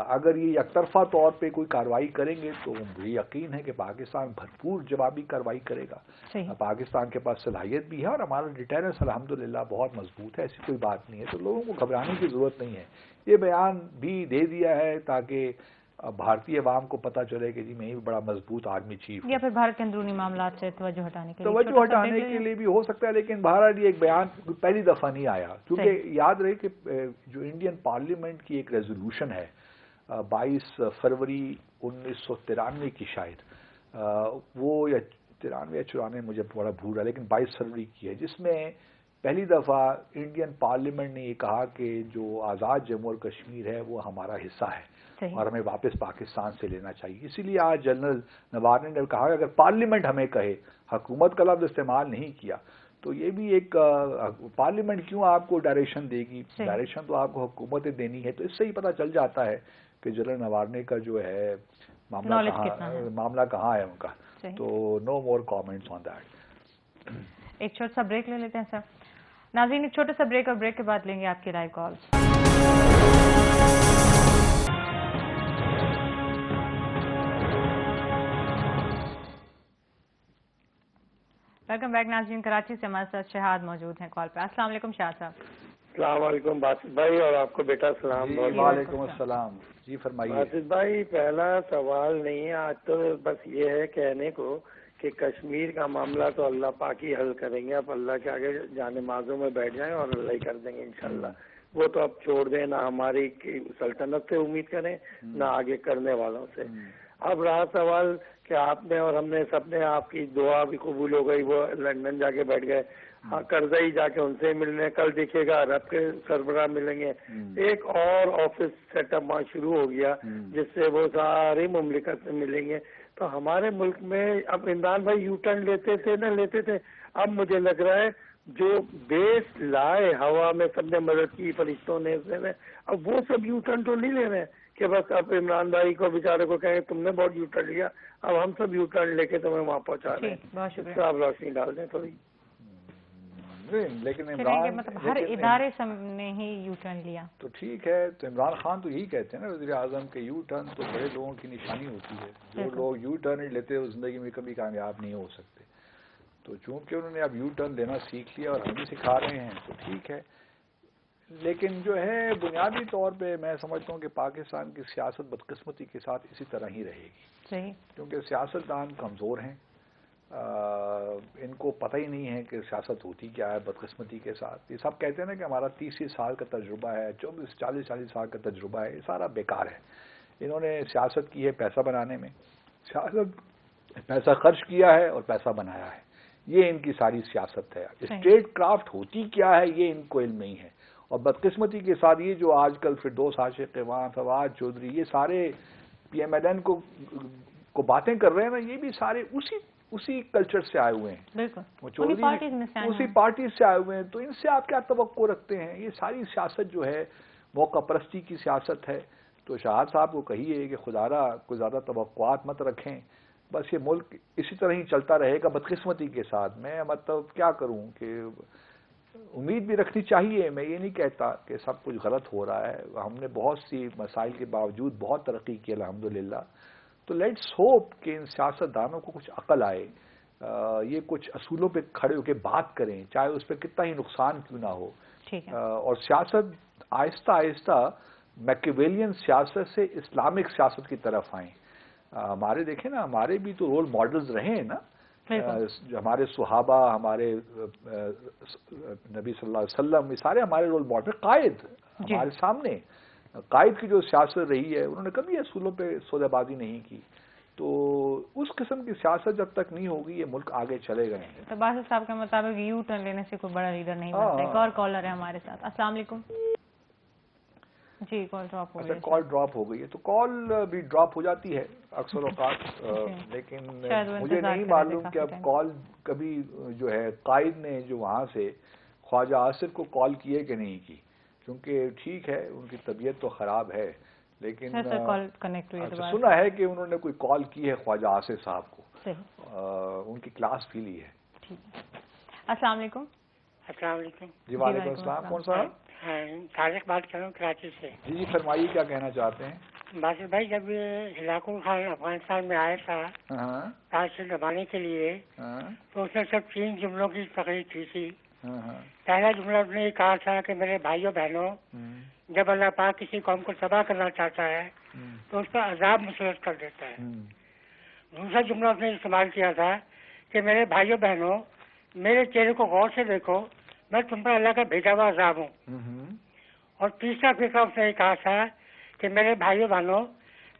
اگر یہ یک طرفہ طور پہ کوئی کارروائی کریں گے تو مجھے یقین ہے کہ پاکستان بھرپور جوابی کارروائی کرے گا۔ پاکستان کے پاس صلاحیت بھی ہے اور ہمارا ڈیٹرنس الحمدللہ بہت مضبوط ہے، ایسی کوئی بات نہیں ہے، تو لوگوں کو گھبرانے کی ضرورت نہیں ہے۔ یہ بیان بھی دے دیا ہے تاکہ بھارتی عوام کو پتہ چلے کہ جی میں بھی بڑا مضبوط آرمی چیف ہوں، یا پھر بھارت کے اندرونی معاملات سے توجہ ہٹانے کے لیے بھی ہو سکتا ہے، لیکن بہرحال یہ ایک بیان پہلی دفعہ نہیں آیا، کیونکہ یاد رہے کہ جو انڈین پارلیمنٹ کی ایک ریزولوشن ہے 22 فروری 1993 کی، شاید وہ یا 93 یا 94 مجھے بڑا بھول رہا ہے، لیکن 22 فروری کی ہے، جس میں پہلی دفعہ انڈین پارلیمنٹ نے یہ کہا کہ جو آزاد جموں اور کشمیر ہے وہ ہمارا حصہ ہے اور ہمیں واپس پاکستان سے لینا چاہیے۔ اسی لیے آج جنرل نوارنے نے کہا کہ اگر پارلیمنٹ ہمیں کہے، حکومت کا لفظ استعمال نہیں کیا، تو یہ بھی ایک پارلیمنٹ کیوں آپ کو ڈائریکشن دے گی، ڈائریکشن تو آپ کو حکومتیں دینی ہے۔ تو اس سے ہی پتہ چل جاتا ہے کہ جنرل نوارنے کا جو ہے معاملہ کہاں ہے ان کا۔ تو نو مور کامنٹس آن دیٹ۔ ایک چھوٹا سا بریک لے لیتے ہیں سر۔ ناظرین ایک چھوٹا سا بریک، اور بریک کے بعد لیں گے آپ کی لائیو کال۔ ویلکم بیک ناظرین، کراچی سے ہمارے ساتھ شہاد موجود ہیں کال پہ۔ السلام علیکم شہاد صاحب۔ السلام علیکم باسط بھائی، اور آپ کو بیٹا سلام۔ وعلیکم السلام، جی فرمائیے۔ باسط بھائی پہلا سوال نہیں ہے آج، تو بس یہ ہے کہنے کو کہ کشمیر کا معاملہ تو اللہ پاک ہی حل کریں گے، اب اللہ کے آگے جانمازوں میں بیٹھ جائیں اور اللہ ہی کر دیں گے انشاءاللہ۔ وہ تو اب چھوڑ دیں، نہ ہماری سلطنت سے امید کریں نہ آگے کرنے والوں سے۔ اب رہا سوال کہ آپ نے اور ہم نے سب نے آپ کی دعا بھی قبول ہو گئی، وہ لندن جا کے بیٹھ گئے، ہاں کرزئی جا کے ان سے ملنے، کل دیکھیے گا عرب کے سربراہ ملیں گے، ایک اور آفس سیٹ اپ وہاں شروع ہو گیا جس سے وہ ساری مملکت سے ملیں گے. تو ہمارے ملک میں اب عمران بھائی یو ٹرن لیتے تھے، اب مجھے لگ رہا ہے جو بیس لائے ہوا میں سب نے مدد کی، فرشتوں نے، اب وہ سب یو ٹرن تو نہیں لے رہے ہیں کہ بس اب عمران بھائی کو بیچارے کو کہیں تم نے بہت یو ٹرن لیا، اب ہم سب یو ٹرن لے کے تمہیں وہاں پہنچا رہے ہیں. آپ روشنی ڈال دیں تھوڑی. لیکن عمران مطلب ہر ادارے نے ہی یو ٹرن لیا تو ٹھیک ہے، تو عمران خان تو یہی کہتے ہیں نا وزیر اعظم کہ یو ٹرن تو بڑے لوگوں کی نشانی ہوتی ہے، جو لوگ یو ٹرن لیتے ہیں وہ زندگی میں کبھی کامیاب نہیں ہو سکتے. تو چونکہ انہوں نے اب یو ٹرن لینا سیکھ لیا اور ہم بھی سکھا رہے ہیں تو ٹھیک ہے. لیکن جو ہے بنیادی طور پہ میں سمجھتا ہوں کہ پاکستان کی سیاست بدقسمتی کے ساتھ اسی طرح ہی رہے گی. صحیح. کیونکہ سیاستدان کمزور ہیں، ان کو پتہ ہی نہیں ہے کہ سیاست ہوتی کیا ہے بدقسمتی کے ساتھ. یہ سب کہتے ہیں نا کہ ہمارا 30 سال کا تجربہ ہے، 40 سال کا تجربہ ہے، یہ سارا بیکار ہے. انہوں نے سیاست کی ہے پیسہ بنانے میں، پیسہ خرچ کیا ہے اور پیسہ بنایا ہے، یہ ان کی ساری سیاست ہے. اسٹیٹ کرافٹ ہوتی کیا ہے یہ ان کو علم نہیں ہے. اور بدقسمتی کے ساتھ یہ جو آج کل فردوس عاشق، فواد چودھری، یہ سارے پی ایم ایل این کو باتیں کر رہے ہیں نا، یہ بھی سارے اسی کلچر سے آئے ہوئے ہیں. اسی پارٹی سے آئے ہوئے ہیں. تو ان سے آپ کیا توقع رکھتے ہیں؟ یہ ساری سیاست جو ہے موقع پرستی کی سیاست ہے. تو شہاد صاحب کو کہیے کہ خدا را کوئی زیادہ توقعات مت رکھیں، بس یہ ملک اسی طرح ہی چلتا رہے گا بدقسمتی کے ساتھ. میں مطلب کیا کروں کہ امید بھی رکھنی چاہیے. میں یہ نہیں کہتا کہ سب کچھ غلط ہو رہا ہے، ہم نے بہت سی مسائل کے باوجود بہت ترقی کی الحمدللہ. تو لیٹس ہوپ کہ ان سیاستدانوں کو کچھ عقل آئے، یہ کچھ اصولوں پہ کھڑے ہو کے بات کریں، چاہے اس پہ کتنا ہی نقصان کیوں نہ ہو. اور سیاست آہستہ آہستہ میکیویلین سیاست سے اسلامک سیاست کی طرف آئیں. ہمارے دیکھیں نا، ہمارے بھی تو رول ماڈلز رہے ہیں نا، ہمارے صحابہ، ہمارے نبی صلی اللہ علیہ وسلم، یہ سارے ہمارے رول ماڈل. قائد ہمارے سامنے، قائد کی جو سیاست رہی ہے انہوں نے کبھی اصولوں پہ سودہ بازی نہیں کی. تو اس قسم کی سیاست جب تک نہیں ہوگی یہ ملک آگے چلے گا نہیں. تو باسط صاحب کے مطابق یو ٹرن لینے سے کوئی بڑا لیڈر نہیں بنتا. ایک اور کالر ہے ہمارے ساتھ. السلام علیکم. جی کال ڈراپ ہو گئی. کال ڈراپ ہو گئی ہے تو کال بھی ڈراپ ہو جاتی ہے اکثر اوقات. لیکن مجھے نہیں معلوم کہ اب کال کبھی جو ہے قائد نے جو وہاں سے خواجہ آصف کو کال کی ہے کہ نہیں کی، کیونکہ ٹھیک ہے ان کی طبیعت تو خراب ہے، لیکن سنا ہے کہ انہوں نے کوئی کال کی ہے خواجہ آصف صاحب کو، ان کی کلاس بھی لی ہے. السلام علیکم. السلام علیکم. جی وعلیکم السلام. کون صاحب؟ طارق بات کر رہا ہوں کراچی سے. جی فرمائیے کیا کہنا چاہتے ہیں. باسط بھائی جب ہلاکو خان افغانستان میں آیا تھا تاج سے دبانے کے لیے تو اس نے سب 3 جملوں کی تقریر کی تھی. پہلا جملہ اس نے یہ کہا تھا کہ میرے بھائیوں بہنوں، جب اللہ پاک کسی قوم کو تباہ کرنا چاہتا ہے تو اس پر عذاب مسلط کر دیتا ہے. دوسرا جملہ اس نے استعمال کیا تھا کہ میرے بھائیوں بہنوں میرے چہرے کو غور سے دیکھو، میں تم پر اللہ کا بھیجا ہوا عذاب ہوں. اور تیسرا فقرہ اس نے یہ کہا تھا کہ میرے بھائیوں بہنوں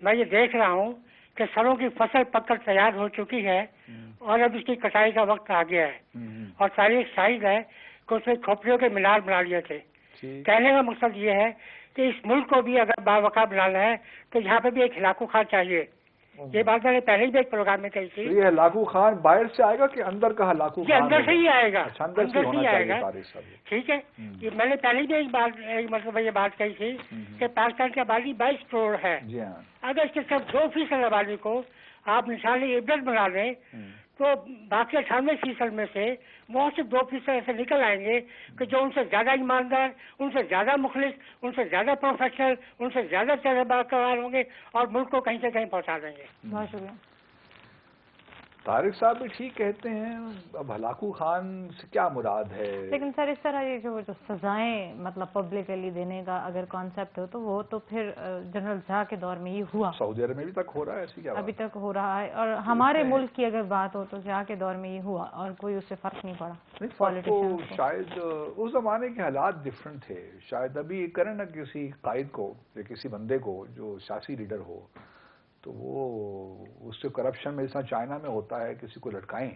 میں یہ دیکھ رہا ہوں کہ سروں کی فصل پک کر تیار ہو چکی ہے اور اب اس کی کٹائی کا وقت آ گیا ہے، اور تاریخ شاہد ہے کہ اس نے کھوپڑیوں کے مینار بنا لیے تھے. کہنے کا مقصد یہ ہے کہ اس ملک کو بھی اگر باوقار بنانا ہے تو یہاں پہ بھی ایک ہلاکو خان چاہیے. یہ بات میں نے پہلے بھی ایک پروگرام میں کہی تھی. یہ ہلاکو خان باہر سے آئے گا کہ اندر کا ہلاکو خان؟ یہ اندر سے ہی آئے گا. اندر سے ہی آئے گا. ٹھیک ہے. یہ میں نے پہلے بھی ایک مرتبہ یہ بات کہی تھی کہ پاکستان کی آبادی 22 کروڑ ہے. اگر اس کے صرف 2% آبادی کو آپ نشان عبرت بنا دیں تو باقی 98% میں سے وہ صرف 2% ایسے نکل آئیں گے کہ جو ان سے زیادہ ایماندار، ان سے زیادہ مخلص، ان سے زیادہ پروفیشنل، ان سے زیادہ تجربہ کار ہوں گے اور ملک کو کہیں سے کہیں پہنچا دیں گے. بہت شکریہ. طارق صاحب بھی ٹھیک کہتے ہیں. اب ہلاکو خان سے کیا مراد ہے؟ لیکن سر اس طرح یہ جو سزائیں مطلب پبلکلی دینے کا اگر کانسیپٹ ہو تو وہ تو پھر جنرل ضیاء کے دور میں یہ ہوا. سعودی عرب میں بھی تک ہو رہا ہے ایسی کیا؟ ابھی تک ہو رہا ہے. اور ہمارے ملک کی اگر بات ہو تو ضیاء کے دور میں یہ ہوا اور کوئی اس سے فرق نہیں پڑا. شاید اس زمانے کے حالات ڈفرنٹ تھے. شاید ابھی کریں نا کسی قائد کو یا کسی بندے کو جو سیاسی لیڈر ہو تو وہ اس سے کرپشن میں، جس طرح چائنا میں ہوتا ہے کسی کو لٹکائیں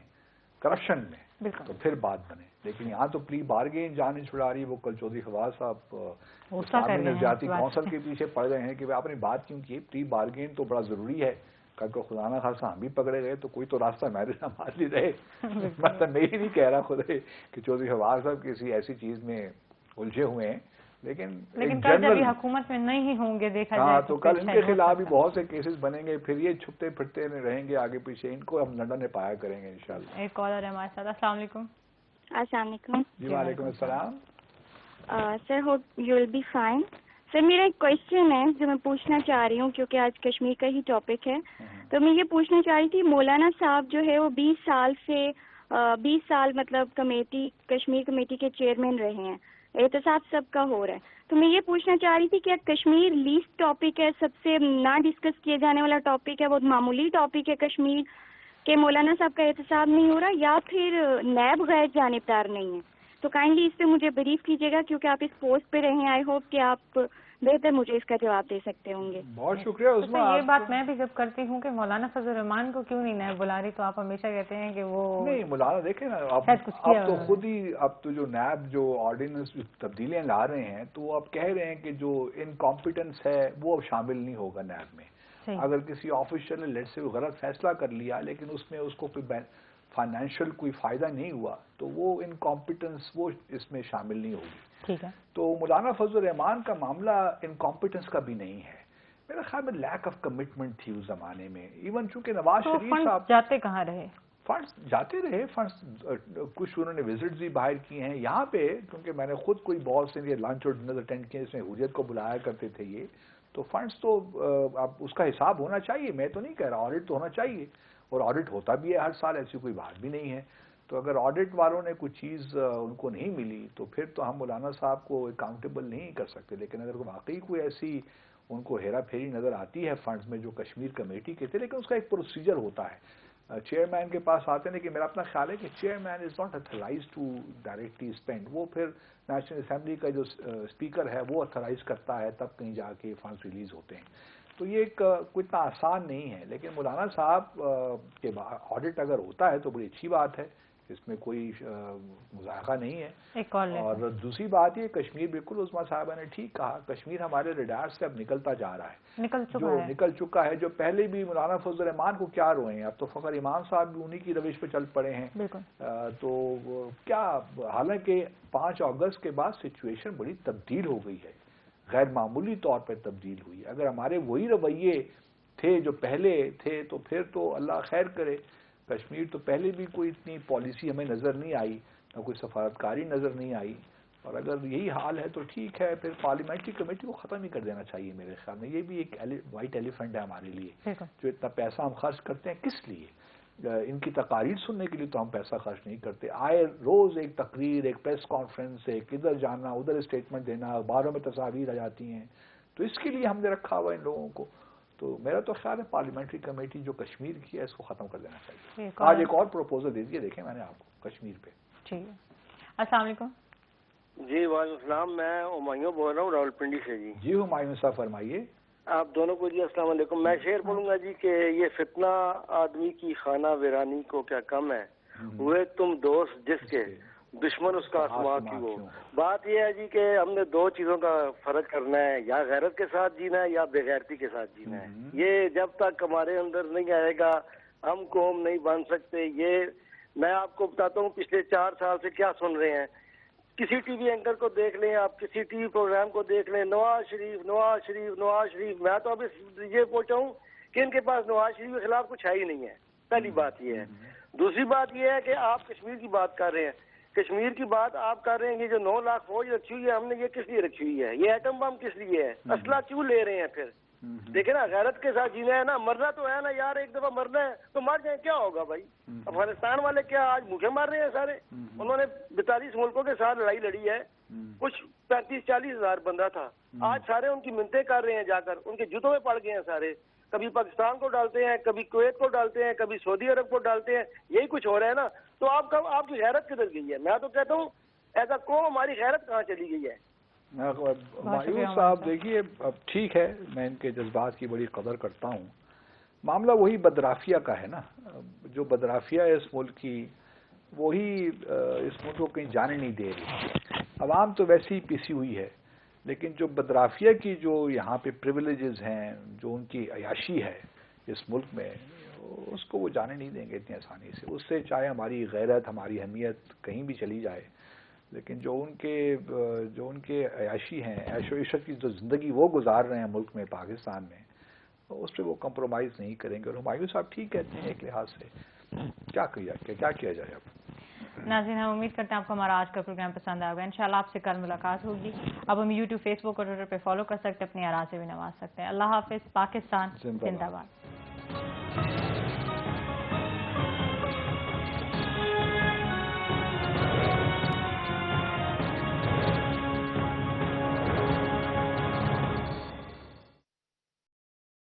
کرپشن میں تو پھر بات بنے، لیکن یہاں تو پلی بارگین جان نہیں چھڑا رہی. وہ کل چودھری فواز صاحب اسلامی نفسیاتی کونسل کے پیچھے پڑ گئے ہیں کہ آپ نے بات کیوں کی. پلی بارگین تو بڑا ضروری ہے، کہ خدا نہ خاصا ہم بھی پکڑے گئے تو کوئی تو راستہ میرے نہ مان لی رہے. مطلب میں ہی نہیں کہہ رہا خود کہ چودھری فواز صاحب کسی ایسی چیز میں الجھے ہوئے ہیں، لیکن کل جب یہ حکومت میں نہیں ہوں گے دیکھا جائے تو کل ان کے خلاف بھی بہت سے کیسز بنیں گے، پھر یہ چھپتے پھرتے رہیں گے آگے پیچھے. ان کو ہم لندن میں پایا کریں گے انشاءاللہ. ایک کالر ہے ہمارے ساتھ. السلام علیکم. السلام علیکم. جی وعلیکم السلام. Sir hope you will be fine. Sir میرا ایک کوشچن ہے جو میں پوچھنا چاہ رہی ہوں، کیونکہ آج کشمیر کا ہی ٹاپک ہے. تو میں یہ پوچھنا چاہ رہی تھی، مولانا صاحب جو ہے وہ 20 سال مطلب کشمیر کمیٹی کے چیئرمین رہے ہیں، احتساب سب کا ہو رہا ہے. تو میں یہ پوچھنا چاہ رہی تھی کہ کشمیر لیسٹ ٹاپک ہے، سب سے نہ ڈسکس کیے جانے والا ٹاپک ہے، بہت معمولی ٹاپک ہے کشمیر کہ مولانا صاحب کا احتساب نہیں ہو رہا، یا پھر نیب غیر جانبدار نہیں ہے؟ تو کائنڈلی اس پہ مجھے بریف کیجیے گا، کیونکہ آپ اس پوسٹ پہ رہے ہیں. آئی ہوپ کہ آپ بہتر مجھے اس کا جواب دے سکتے ہوں گے. بہت شکریہ. یہ بات میں بھی جب کرتی ہوں کہ مولانا فضل الرحمان کو کیوں نہیں نیب بلا رہی، تو آپ ہمیشہ کہتے ہیں کہ وہ نہیں. مولانا دیکھیں نا، اب تو خود ہی اب تو جو نیب جو آرڈیننس تبدیلیاں لا رہے ہیں، تو اب کہہ رہے ہیں کہ جو انکمپیٹنس ہے وہ اب شامل نہیں ہوگا نیب میں. اگر کسی آفیشیل نے لیٹ سے غلط فیصلہ کر لیا لیکن اس میں اس کو کوئی فائنینشیل کوئی فائدہ نہیں ہوا، تو وہ انکمپیٹنس وہ اس میں شامل نہیں ہوگی. ٹھیک ہے. تو مولانا فضل الرحمان کا معاملہ انکمپیٹنس کا بھی نہیں ہے، میرے خیال میں لیک آف کمٹمنٹ تھی اس زمانے میں. ایون چونکہ نواز شریف صاحب جاتے کہاں رہے، فنڈس جاتے رہے، فنڈس کچھ انہوں نے وزٹس بھی باہر کیے ہیں یہاں پہ، کیونکہ میں نے خود کوئی بہت سے یہ لنچ اور ڈنر اٹینڈ کیے جس میں حریت کو بلایا کرتے تھے. یہ تو فنڈس تو اب اس کا حساب ہونا چاہیے. میں تو نہیں کہہ رہا، آڈٹ تو ہونا چاہیے، اور آڈٹ ہوتا بھی ہے ہر سال، ایسی کوئی بات بھی نہیں ہے. تو اگر آڈٹ والوں نے کوئی چیز ان کو نہیں ملی تو پھر تو ہم مولانا صاحب کو اکاؤنٹیبل نہیں کر سکتے. لیکن اگر واقعی کوئی ایسی ان کو ہیرا پھیری نظر آتی ہے فنڈز میں جو کشمیر کمیٹی کے تھے، لیکن اس کا ایک پروسیجر ہوتا ہے. چیئرمین کے پاس آتے ہیں کہ میرا اپنا خیال ہے کہ chairman is not authorise to directly spend. وہ پھر نیشنل اسمبلی کا جو اسپیکر ہے وہ اتھرائز کرتا ہے، تب کہیں جا کے فنڈز ریلیز ہوتے ہیں. تو یہ کوئی اتنا آسان نہیں ہے. لیکن مولانا صاحب کے آڈٹ اگر ہوتا ہے تو بڑی اچھی بات ہے، اس میں کوئی مذائقہ نہیں ہے. اور دوسری بات یہ، کشمیر بالکل عظمیٰ صاحبہ نے ٹھیک کہا، کشمیر ہمارے ریڈار سے اب نکلتا جا رہا ہے، نکل چکا ہے. جو پہلے بھی مولانا فضل الرحمان کو کیا روئے ہیں، اب تو فخر امام صاحب بھی انہی کی روش پہ چل پڑے ہیں. تو کیا، حالانکہ 5 اگست کے بعد سچویشن بڑی تبدیل ہو گئی ہے، غیر معمولی طور پہ تبدیل ہوئی. اگر ہمارے وہی رویے تھے جو پہلے تھے تو پھر تو اللہ خیر کرے. کشمیر تو پہلے بھی کوئی اتنی پالیسی ہمیں نظر نہیں آئی، نہ کوئی سفارتکاری نظر نہیں آئی. اور اگر یہی حال ہے تو ٹھیک ہے، پھر پارلیمنٹری کمیٹی کو ختم ہی کر دینا چاہیے میرے خیال میں. یہ بھی ایک وائٹ ایلیفنٹ ہے ہمارے لیے. جو اتنا پیسہ ہم خرچ کرتے ہیں کس لیے؟ ان کی تقاریر سننے کے لیے تو ہم پیسہ خرچ نہیں کرتے. آئے روز ایک تقریر، ایک پریس کانفرنس، ایک ادھر جانا ادھر اسٹیٹمنٹ دینا، اخباروں میں تصاویر آ جاتی ہیں. تو اس کے لیے ہم نے رکھا ہوا ان لوگوں کو. تو میرا تو خیال ہے پارلیمنٹری کمیٹی جو کشمیر کی ہے اس کو ختم کر دینا چاہیے. آج ایک اور پروپوزل دے دیے، دیکھیں میں نے آپ کو کشمیر پہ. ٹھیک ہے. السلام علیکم. جی وعلیکم السلام. میں ہمایوں بول رہا ہوں راولپنڈی سے. جی ہمایوں صاحب فرمائیے. آپ دونوں کو جی السلام علیکم. میں شعر بولوں گا جی کہ یہ فتنہ آدمی کی خانہ ویرانی کو کیا کم ہے، ہوئے تم دوست جس کے دشمن اس کا آسماں کی وہ. بات یہ ہے جی کہ ہم نے 2 چیزوں کا فرق کرنا ہے، یا غیرت کے ساتھ جینا ہے یا بے غیرتی کے ساتھ جینا ہے. یہ جب تک ہمارے اندر نہیں آئے گا ہم قوم نہیں بن سکتے. یہ میں آپ کو بتاتا ہوں پچھلے 4 سال سے کیا سن رہے ہیں. کسی ٹی وی اینکر کو دیکھ لیں آپ، کسی ٹی وی پروگرام کو دیکھ لیں، نواز شریف نواز شریف نواز شریف. میں تو ابھی یہ پوچھا ہوں کہ ان کے پاس نواز شریف کے خلاف کچھ ہے ہی نہیں ہے. پہلی بات یہ ہے. دوسری بات یہ ہے کہ آپ کشمیر کی بات کر رہے ہیں، کشمیر کی بات آپ کر رہے ہیں کہ جو 9 لاکھ فوج رکھی ہوئی ہے ہم نے، یہ کس لیے رکھی ہوئی ہے؟ یہ ایٹم بم کس لیے ہے؟ اسلحہ کیوں لے رہے ہیں؟ پھر دیکھیں نا، غیرت کے ساتھ جینا ہے نا. مرنا تو ہے نا یار، ایک دفعہ مرنا ہے تو مر جائیں، کیا ہوگا بھائی؟ افغانستان والے کیا آج بھوکے مار رہے ہیں سارے؟ انہوں نے 42 ملکوں کے ساتھ لڑائی لڑی ہے، کچھ 35-40 ہزار بندہ تھا. آج سارے ان کی منتیں کر رہے ہیں، جا کر ان کے جوتوں میں پڑ گئے ہیں سارے. کبھی پاکستان کو ڈالتے ہیں، کبھی کویت کو ڈالتے ہیں، کبھی سعودی عرب کو ڈالتے ہیں. یہی کچھ ہو رہا ہے نا. تو آپ کی غیرت کدھر گئی ہے؟ میں تو کہتا ہوں ایسا قوم ہماری غیرت کہاں چلی گئی ہے؟ مایوس صاحب دیکھیے، اب ٹھیک ہے، میں ان کے جذبات کی بڑی قدر کرتا ہوں، معاملہ وہی بدرافیہ کا ہے نا. جو بدرافیہ ہے اس ملک کی وہی اس ملک کو کہیں جانے نہیں دے رہی. عوام تو ویسے ہی پیسی ہوئی ہے، لیکن جو بدرافیہ کی جو یہاں پہ پریویلیجز ہیں، جو ان کی عیاشی ہے اس ملک میں، اس کو وہ جانے نہیں دیں گے اتنی آسانی سے. اس سے چاہے ہماری غیرت، ہماری اہمیت کہیں بھی چلی جائے، لیکن جو ان کے عیاشی ہیں، عیش و عشرت کی جو زندگی وہ گزار رہے ہیں ملک میں، پاکستان میں، اس پہ وہ کمپرومائز نہیں کریں گے. اور ہمایوں صاحب ٹھیک کہتے ہیں ایک لحاظ سے. کیا کیا جائے اب. ناظرین، ہم امید کرتے ہیں آپ کو ہمارا آج کا پروگرام پسند آئے گا. انشاءاللہ آپ سے کل ملاقات ہوگی. اب ہم یوٹیوب، فیس بک اور ٹویٹر پہ فالو کر سکتے ہیں، اپنی آراء سے بھی نواز سکتے ہیں. اللہ حافظ. پاکستان زندہ باد.